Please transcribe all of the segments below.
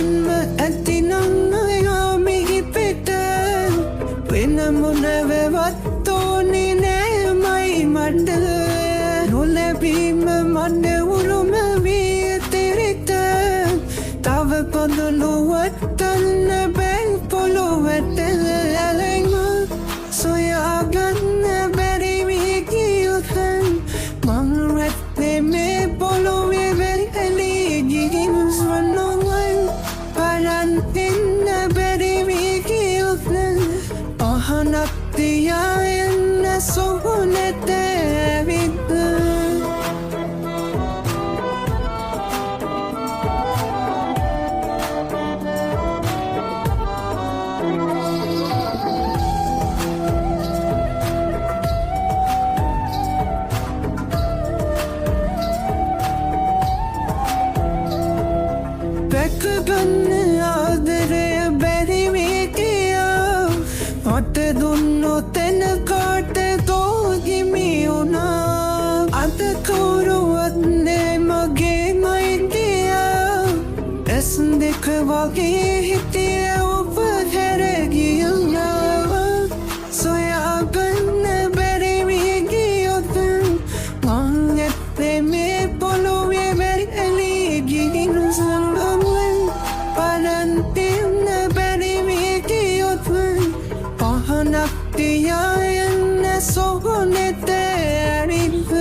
සම්මුතින්ම ඇතිනම් අයාමිහිපිට වෙන මොනවවත් ඕනේ නෑ මයි මට නොලැබීම මට උරුම වී තිරිත තව පොදුනුවත්තන්න බැයි පොළොවට ඇලෙම සොයාගන්න බැරි වී ගියොතන් මං රැත්තේ මේ පොළොවේ වැලී ගිහින් ස්වන්නොවන් පරන් එන්න බැරි වී ගියොතන් පහනක් තියා එන්න සොහොනට ඇවිත් පැකගන්න ආදරය බැරි වී ගියා මට දුන්නොත් එන කාට තෝහිමි වුණා අද කවුරුවත් නෑ මගේ මයි ගියා ඇස් දෙක වගේ හිටිය ඔබ හැර ගියා සොයාගන්න බැරි වී ගියොත් මං ඇත්තේ මේ පොළොවේ වැලී ගිහින් පහනක් තියා එන්න සොහොනට ඇවිත්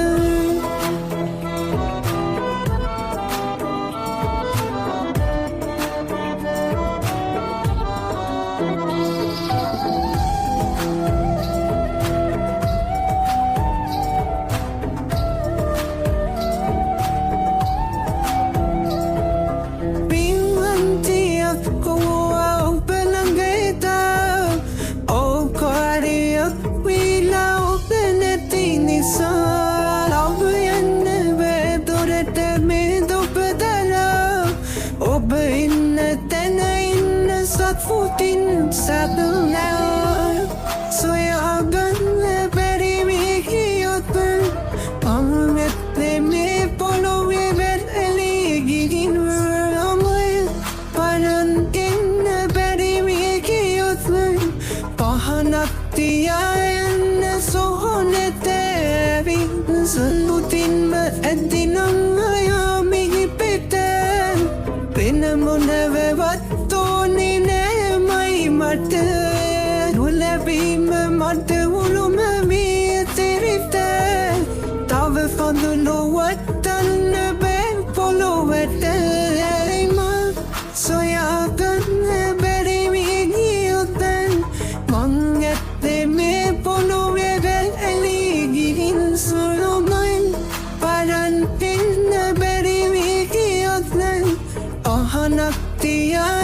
ඔබ ඉන්න තැන ඉන්න සත්ෆුතින් සතුනා සොයාගන්න බැරි වී ගියොත් මං ඇත්තේ මේ පොළොවේ වැලී ගිහින් පරන් එන්න බැරි වී ගියොත් පහනක් තියා එන්න සොහොනට ඇවිත් සම්මුතින්ම ඇතිනම් අයාමිහිපිට වෙන මොනවවත් ඕනේ නෑ මයි මට නොලැබීම මට උරුම වී තිරිත තව පොදුනුවත්තන්න බැයි පොළොවට ඇලෙම සොයාගන්න බැරි වී ගියොතන් මං ඇත්තේ මේ පොළොවේ වැලී ගිහින් සොයොමන් පරන් එන්න බැරි වී ගියොතන් පහනක් තියා